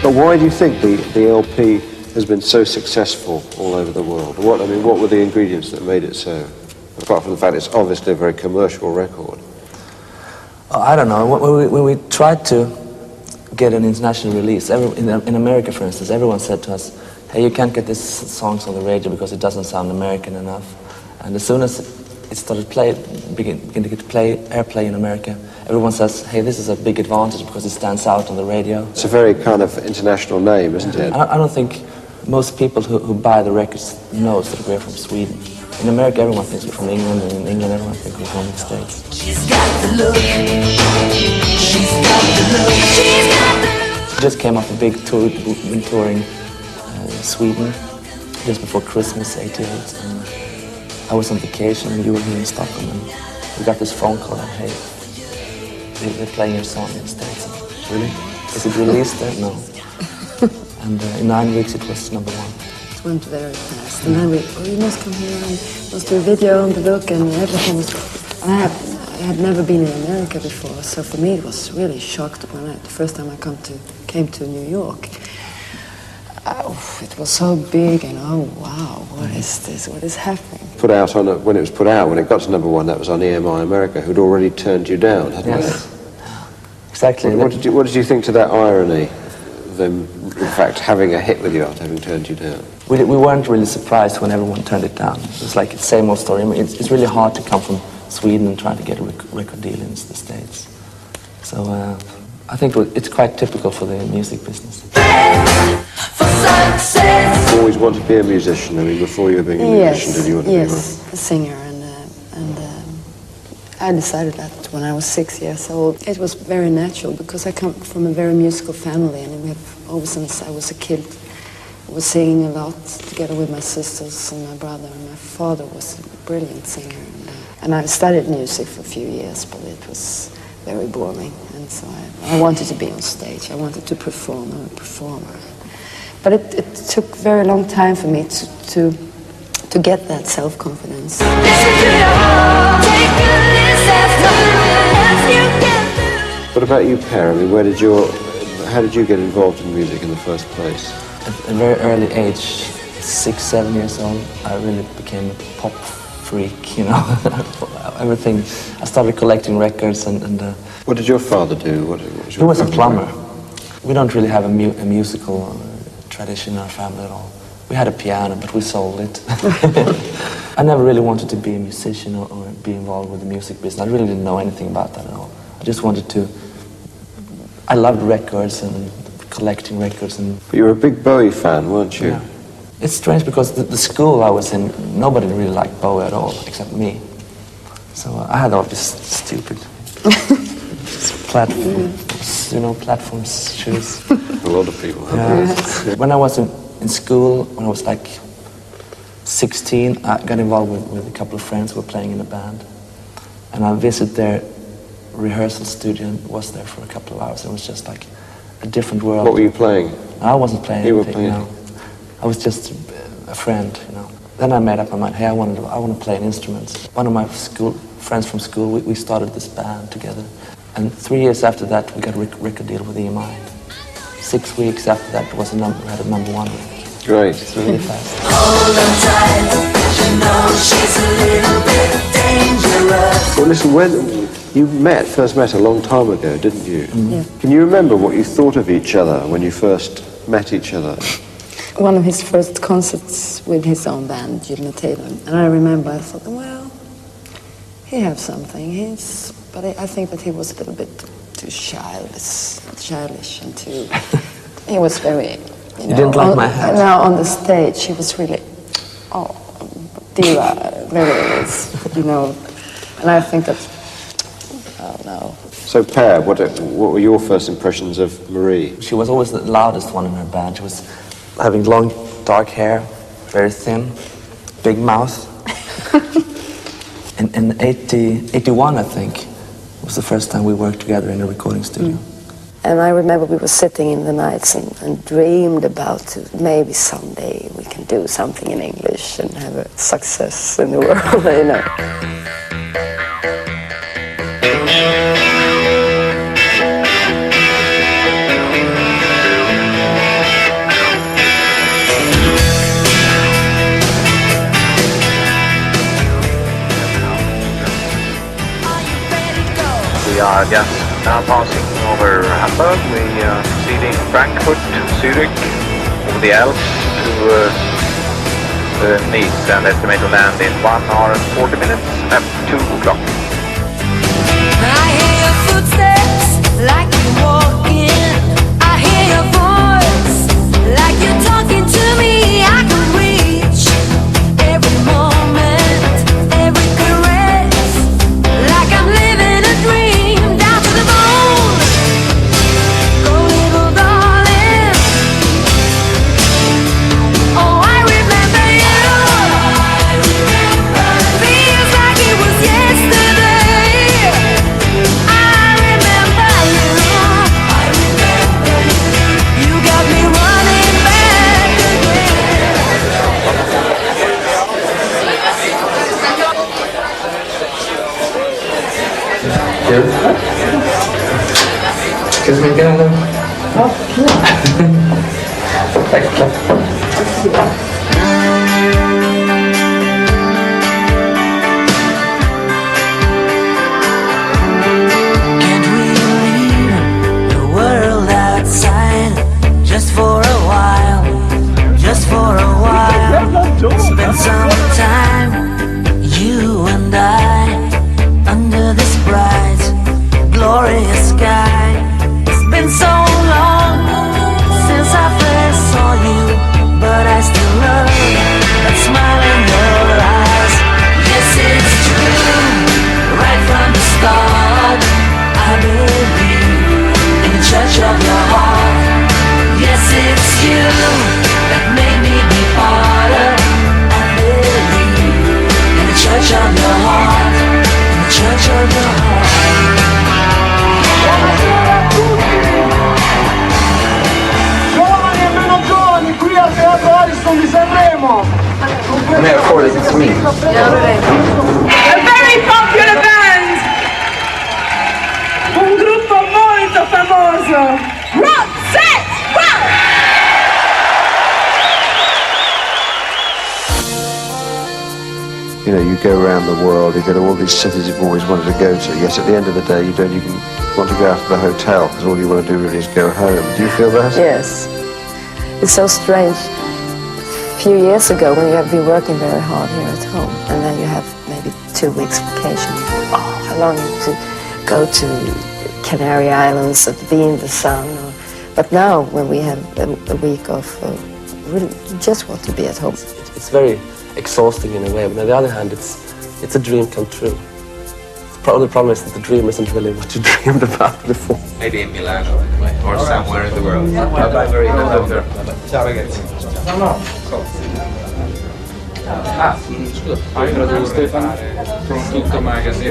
But why do you think the LP has been so successful all over the world? What were the ingredients that made it so? Apart from the fact it's obviously a very commercial record. I don't know. When we tried to get an international release, in America, for instance, everyone said to us, hey, you can't get these songs on the radio because it doesn't sound American enough. And as soon as it started begin to get airplay in America, everyone says, hey, this is a big advantage because it stands out on the radio. It's a very kind of international name, isn't it? I don't think most people who buy the records knows that we're from Sweden. In America, everyone thinks we're from England, and in England, everyone thinks we're from the States. She's got the look. She's got the look. She's got the look. We just came off a big tour, been touring Sweden just before Christmas, '88. And I was on vacation, and you were here in Stockholm, and we got this phone call that, hey, they're playing your song in the States. Really? Is it released there? No. And in 9 weeks, it was #1. It went very fast. And then you must come here and must do a video on the book and everything was... I had never been in America before, so for me it was really shocked when the first time I came to New York. It was so big and oh wow, what is this? What is happening? When it got to #1, that was on EMI America, who'd already turned you down, hadn't they? Yes. Exactly. What did you think to that irony? Them, in fact, having a hit with you after having turned you down? We weren't really surprised when everyone turned it down. It was like the same old story. I mean, it's really hard to come from Sweden and try to get a record deal in the States. So I think it's quite typical for the music business. You always wanted to be a musician. I mean, before you were being a musician, did you want to be one? Yes, a singer. And I decided that when I was 6 years old. It was very natural because I come from a very musical family, and we have, ever since I was a kid, I was singing a lot together with my sisters and my brother, and my father was a brilliant singer. And I studied music for a few years, but it was very boring, and so I wanted to be on stage. I wanted to perform. I'm a performer. But it took a very long time for me to get that self-confidence. What about you, Per? I mean, how did you get involved in music in the first place? At a very early age, 6, 7 years old, I really became a pop freak, you know. Everything. I started collecting records and what did your father do? He was a plumber. We don't really have a musical tradition in our family at all. We had a piano, but we sold it. I never really wanted to be a musician or be involved with the music business. I really didn't know anything about that at all. I just wanted to... I loved records and collecting records. But you were a big Bowie fan, weren't you? Yeah. It's strange because the school I was in, nobody really liked Bowie at all, except me. So I had all this stupid platform shoes. A lot of people have those. When I was in school, when I was like 16, I got involved with a couple of friends who were playing in a band. And I visited their rehearsal studio and was there for a couple of hours. It was just like a different world. What were you playing? I wasn't playing anything, were playing? No. I was just a friend, you know. Then I made up my mind, hey, I want to play an instrument. One of my friends from school, we started this band together. And 3 years after that, we got a record deal with EMI. 6 weeks after that, we had a #1 record. Great. It's really fast. Hold on tight, you know she's a little bit dangerous. Well, listen, when you first met a long time ago, didn't you? Yeah. Can you remember what you thought of each other when you first met each other? One of his first concerts with his own band, Gyllene Taylor. And I remember, I thought, well, he has something. But I think that he was a little bit too childish and too... He was very... You didn't like my hat? Now on the stage, he was really... diva, very, you know. And I think that... Oh, no. So, Per, what were your first impressions of Marie? She was always the loudest one in her band. She was having long, dark hair, very thin, big mouth. In 81, I think, was the first time we worked together in a recording studio. And I remember we were sitting in the nights and dreamed about maybe someday we can do something in English and have a success in the world, you know. We are just now passing over Hamburg. We are proceeding Frankfurt, Zurich, over the Alps to Nice, and estimate to land in 1 hour and 40 minutes at 2 o'clock. I hear your footsteps like you're walking. I hear your voice like you're talking to me. I can reach every moment, every caress, like I'm living a dream down to the bone. Go little darling. Oh, I remember you. Feels like it was yesterday. I remember you. You got me running back Excuse me, can Can't we leave the world outside just for a while? Just for a while. Spend some time, you and I, under this bright, glorious sky. It's been so long since I first saw you, but I still love that smile in your eyes. Yes, it's true, right from the start. I believe in the church of your heart. Yes, it's you that made me be harder. I believe in the church of your heart, in the church of your heart. Buonasera a tutti! Giovani e meno giovani, qui al Teatro Ariston di Sanremo! A very popular band! Un gruppo molto famoso! Roxette! Wow! You know, you go around the world, you go to all these cities you've always wanted to go to. Yes, at the end of the day, you don't even want to go out to the hotel because all you want to do really is go home. Do you feel that? Yes. It's so strange. A few years ago, when you have been working very hard here at home, and then you have maybe 2 weeks vacation, how long to go to Canary Islands and be in the sun. But now, when we have a week off, really just want to be at home. It's very exhausting in a way, but on the other hand, it's a dream come true. The problem is that the dream isn't really what you dreamed about before. Maybe in Milano or somewhere in the world. Bye-bye, very good. Ciao ragazzi. Scusa, Stefano, con tutto magazine.